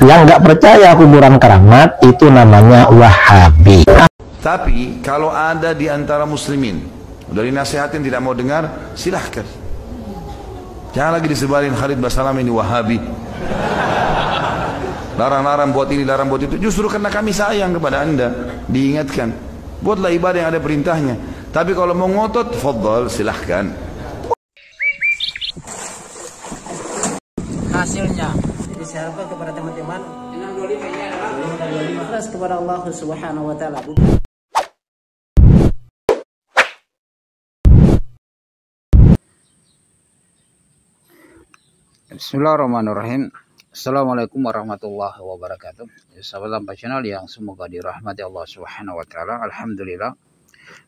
Yang nggak percaya kuburan keramat itu namanya Wahabi. Tapi kalau ada di antara muslimin dari nasihatin tidak mau dengar, silahkan. Jangan lagi disebarin Khalid Basalam ini Wahabi. Larang-larang buat ini, larang buat itu. Justru karena kami sayang kepada anda, diingatkan. Buatlah ibadah yang ada perintahnya. Tapi kalau mau ngotot, fadhal, silahkan. Hasilnya diserahkan kepada teman-teman dengan 25-nya adalah ikhlas kepada Allah Subhanahu wa taala. Bismillahirrahmanirrahim. Assalamualaikum warahmatullahi wabarakatuh. Sahabat Lampa Channel yang semoga dirahmati Allah Subhanahu wa taala. Alhamdulillah.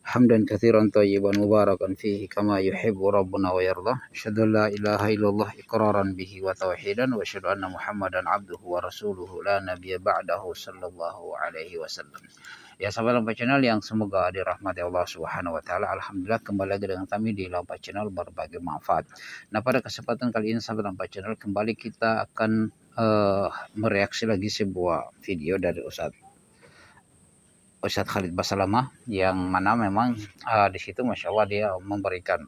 Hamdan katsiran thayyiban mubarakan fihi kama yuhibbu rabbuna wa yardah. Asyhadu an la ilaha illallah iqraran bihi wa tauhidan wa asyhadu anna Muhammadan abduhu wa rasuluhu la nabiyya ba'dahu sallallahu alaihi wasallam. Ya sahabat Lampa Channel yang semoga dirahmati Allah Subhanahu wa taala. Alhamdulillah kembali lagi dengan kami di Lampa Channel berbagi manfaat. Nah, pada kesempatan kali ini sahabat Lampa Channel kembali kita akan mereaksi lagi sebuah video dari Ustadz Khalid Basalamah yang mana memang di situ Masya Allah dia memberikan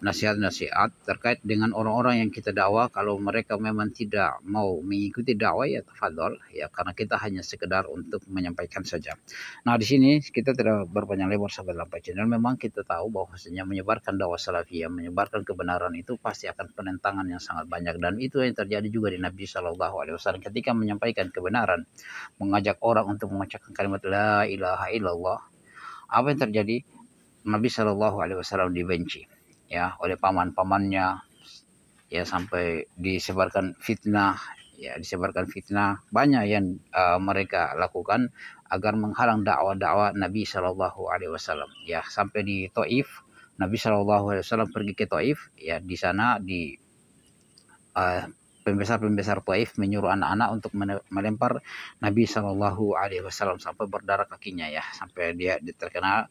nasihat-nasihat terkait dengan orang-orang yang kita dakwah. Kalau mereka memang tidak mau mengikuti dakwah ya tafadhol ya, karena kita hanya sekedar untuk menyampaikan saja. Nah, di sini kita tidak berpanjang lebar sahabat Lampa Channel. Memang kita tahu bahwasanya menyebarkan dakwah salafiyah, menyebarkan kebenaran itu pasti akan penentangan yang sangat banyak, dan itu yang terjadi juga di Nabi Shallallahu Alaihi Wasallam ketika menyampaikan kebenaran, mengajak orang untuk mengucapkan kalimat la ilaha illallah. Apa yang terjadi? Nabi Shallallahu Alaihi Wasallam dibenci ya oleh paman-pamannya, ya sampai disebarkan fitnah, banyak yang mereka lakukan agar menghalang dakwah Nabi Shallallahu Alaihi Wasallam ya, sampai di Taif Nabi Shallallahu Alaihi Wasallam pergi ke Taif ya, di sana di pembesar Taif menyuruh anak-anak untuk melempar Nabi Shallallahu Alaihi Wasallam sampai berdarah kakinya ya, sampai dia terkena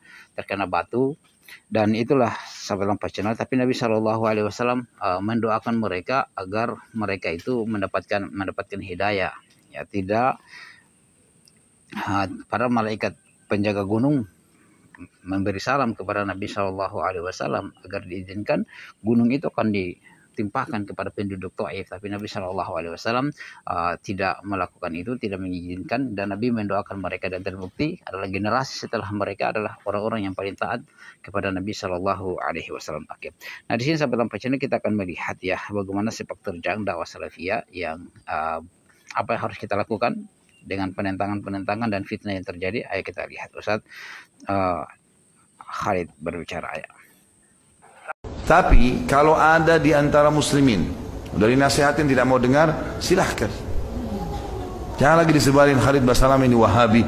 batu. Dan itulah sahabat Lampa Channel, tapi Nabi Shallallahu Alaihi Wasallam mendoakan mereka agar mereka itu mendapatkan hidayah ya. Tidak para malaikat penjaga gunung memberi salam kepada Nabi Shallallahu Alaihi Wasallam agar diizinkan gunung itu akan ditimpahkan kepada penduduk Taif, tapi Nabi Shallallahu Alaihi Wasallam tidak melakukan itu, tidak mengizinkan, dan Nabi mendoakan mereka, dan terbukti adalah generasi setelah mereka adalah orang-orang yang paling taat kepada Nabi Shallallahu Alaihi Wasallam. Oke. Nah, di sini sahabat Lampa Channel kita akan melihat ya bagaimana sepak terjang dakwah salafiyah yang apa yang harus kita lakukan dengan penentangan dan fitnah yang terjadi. Ayo kita lihat Ustadz Khalid berbicara ya. Tapi kalau ada di antara muslimin dari nasihatin tidak mau dengar, silahkan. Jangan lagi disebarin Khalid Basalam ini Wahabi.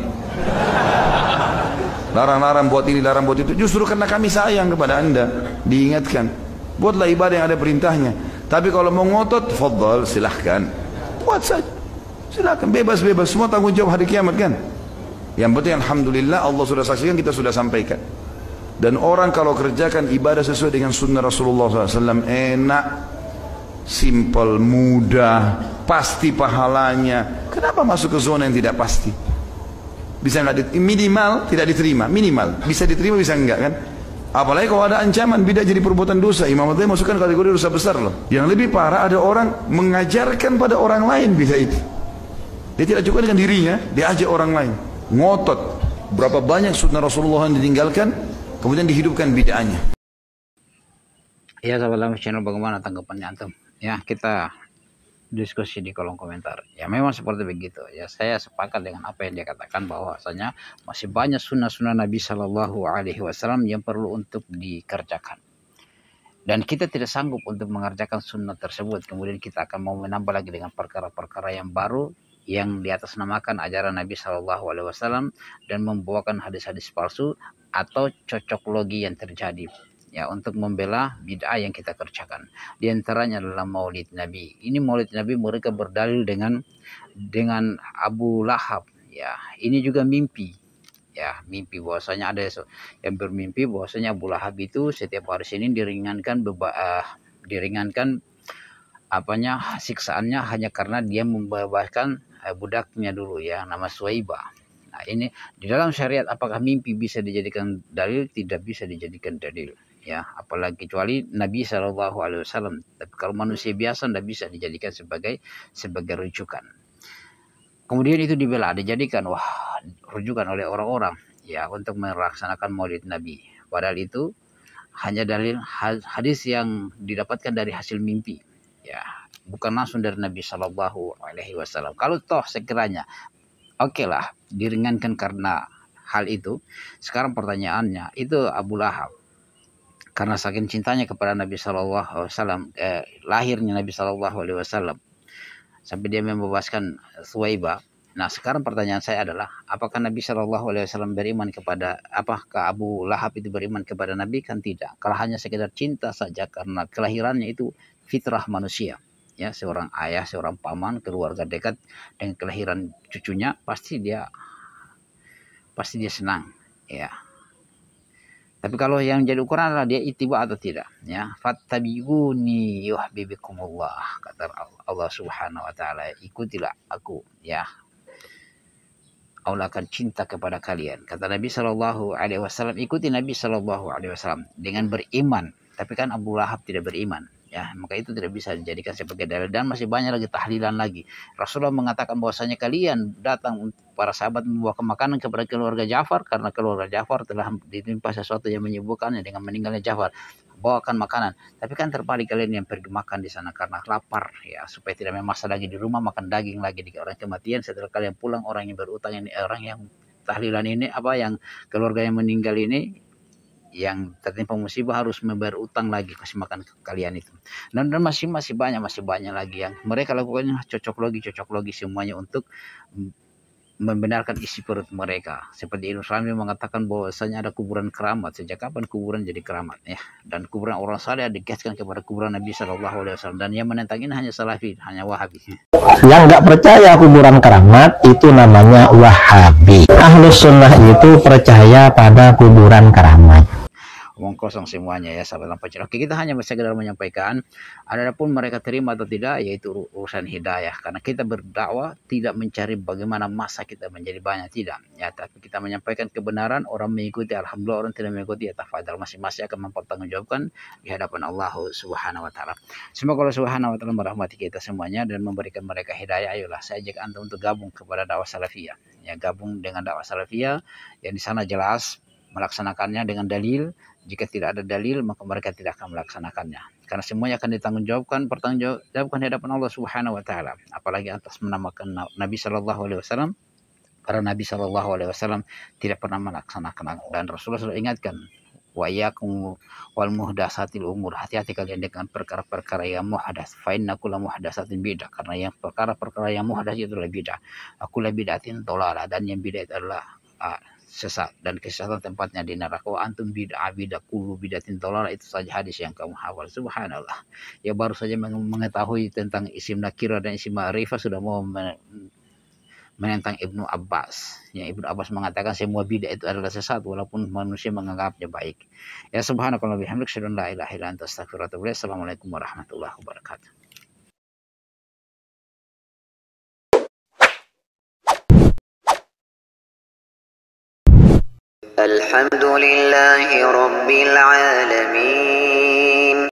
Larang-larang buat ini, larang buat itu. Justru karena kami sayang kepada anda, diingatkan. Buatlah ibadah yang ada perintahnya. Tapi kalau mau ngotot, fadhal, silahkan. Buat saja, silahkan, bebas-bebas. Semua tanggung jawab hari kiamat kan. Yang penting alhamdulillah Allah sudah saksikan, kita sudah sampaikan. Dan orang kalau kerjakan ibadah sesuai dengan sunnah Rasulullah SAW, enak, simple, mudah, pasti pahalanya. Kenapa masuk ke zona yang tidak pasti? Bisa nggak minimal tidak diterima, minimal bisa diterima, bisa enggak kan? Apalagi kalau ada ancaman bidah jadi perbuatan dosa, Imam Madzhab masukkan kategori dosa besar loh. Yang lebih parah ada orang mengajarkan pada orang lain bidah itu. Dia tidak cukup dengan dirinya, dia ajak orang lain. Ngotot. Berapa banyak sunnah Rasulullah yang ditinggalkan, kemudian dihidupkan bid'ahnya. Ya sahabat Lampa Channel, bagaimana tanggapannya antum? Ya, kita diskusi di kolom komentar. Ya memang seperti begitu. Ya saya sepakat dengan apa yang dia katakan, bahwasanya masih banyak sunnah-sunnah Nabi Shallallahu Alaihi Wasallam yang perlu untuk dikerjakan. Dan kita tidak sanggup untuk mengerjakan sunnah tersebut. Kemudian kita akan mau menambah lagi dengan perkara-perkara yang baru yang diatasnamakan ajaran Nabi Shallallahu Alaihi Wasallam dan membawakan hadis-hadis palsu atau cocok logi yang terjadi ya untuk membela bid'ah yang kita kerjakan. Di antaranya adalah Maulid Nabi. Ini Maulid Nabi mereka berdalil dengan Abu Lahab ya. Ini juga mimpi ya, mimpi bahwasanya ada yang bermimpi bahwasanya Abu Lahab itu setiap hari Senin diringankan siksaannya hanya karena dia membebaskan budaknya dulu ya, nama Suwaibah. Nah, ini di dalam syariat apakah mimpi bisa dijadikan dalil? Tidak bisa dijadikan dalil ya, apalagi kecuali Nabi SAW. Tapi kalau manusia biasa tidak bisa dijadikan sebagai rujukan. Kemudian itu dijadikan rujukan oleh orang-orang ya untuk melaksanakan Maulid Nabi. Padahal itu hanya dalil hadis yang didapatkan dari hasil mimpi ya, bukan langsung dari Nabi SAW. Kalau toh sekiranya oke lah diringankan karena hal itu, sekarang pertanyaannya itu Abu Lahab karena saking cintanya kepada Nabi SAW, lahirnya Nabi SAW sampai dia membebaskan Suwaibah. Nah sekarang pertanyaan saya adalah, apakah Nabi SAW beriman kepada, apakah Abu Lahab itu beriman kepada Nabi? Kan tidak. Kalau hanya sekedar cinta saja karena kelahirannya itu fitrah manusia ya, seorang ayah, seorang paman, keluarga dekat dengan kelahiran cucunya pasti dia senang ya. Tapi kalau yang jadi ukuran adalah dia ittiba atau tidak ya. Fattabi'uni yuhibbukumullah, kata Allah Subhanahu wa taala, ikutilah aku ya, Allah akan cinta kepada kalian. Kata Nabi SAW, ikuti Nabi SAW dengan beriman. Tapi kan Abu Lahab tidak beriman ya, maka itu tidak bisa dijadikan sebagai dalil. Dan masih banyak lagi tahlilan lagi. Rasulullah mengatakan bahwasanya kalian datang para sahabat membawa makanan kepada keluarga Ja'far karena keluarga Ja'far telah ditimpa sesuatu yang menyibukkannya dengan meninggalnya Ja'far. Bawakan makanan, tapi kan terbalik kalian yang pergi makan di sana karena lapar ya, supaya tidak memasak lagi di rumah, makan daging lagi di orang kematian. Setelah kalian pulang, orang yang berutang ini, orang yang tahlilan ini, yang keluarga yang meninggal ini, yang tertimpa musibah harus membayar utang lagi kasih makan ke kalian itu. Dan masih banyak lagi yang mereka lakukan, cocok logi semuanya untuk membenarkan isi perut mereka. Seperti Ibnu Rami mengatakan bahwasanya ada kuburan keramat. Sejak kapan kuburan jadi keramat ya? Dan kuburan orang saleh dikiaskan kepada kuburan Nabi SAW. Dan yang menentang ini hanya Salafi, hanya Wahabi. Yang nggak percaya kuburan keramat itu namanya Wahabi. Ahlus Sunnah itu percaya pada kuburan keramat. Omong kosong semuanya ya, sahabat Lampacil. Oke, kita hanya sekedar menyampaikan, adapun mereka terima atau tidak yaitu urusan hidayah, karena kita berdakwah tidak mencari bagaimana masa kita menjadi banyak, tidak ya, tapi kita menyampaikan kebenaran. Orang mengikuti alhamdulillah, orang tidak mengikuti ya tafadhal, masing-masing akan mempertanggungjawabkan di hadapan Allah Subhanahu wa taala. Semoga Allah Subhanahu wa taala merahmati kita semuanya dan memberikan mereka hidayah. Ayolah, saya ajak Anda untuk gabung kepada dakwah salafiyah ya, gabung dengan dakwah salafiyah yang di sana jelas melaksanakannya dengan dalil. Jika tidak ada dalil, maka mereka tidak akan melaksanakannya. Karena semuanya akan pertanggungjawabkan di hadapan Allah Subhanahu wa taala. Apalagi atas menamakan Nabi SAW, karena Nabi SAW tidak pernah melaksanakan. Dan Rasulullah sudah ingatkan, wa iyyakum wal muhdatsatil umur, hati-hati kalian dengan perkara-perkara yang muhdas. Fa inna kulla muhdatsatin bid'ah, karena yang perkara-perkara yang muhdas itu adalah bid'ah. Kullu bid'atin dhalalah, dan yang bid'ah itu adalah sesat, dan kesesatan tempatnya di neraka. Antum bid'ah kullu bid'atin dhalalah, itu saja hadis yang kamu hafal. Subhanallah ya, baru saja mengetahui tentang isim nakirah dan isim ma'rifah sudah mau menentang Ibnu Abbas ya. Ibnu Abbas mengatakan semua bid'ah itu adalah sesat walaupun manusia menganggapnya baik ya. Subhanakallah bihamdik, asyhadu an la ilaha illa anta, astaghfiruka wa atubu ilaik. Assalamualaikum warahmatullahi wabarakatuh. الحمد لله رب العالمين.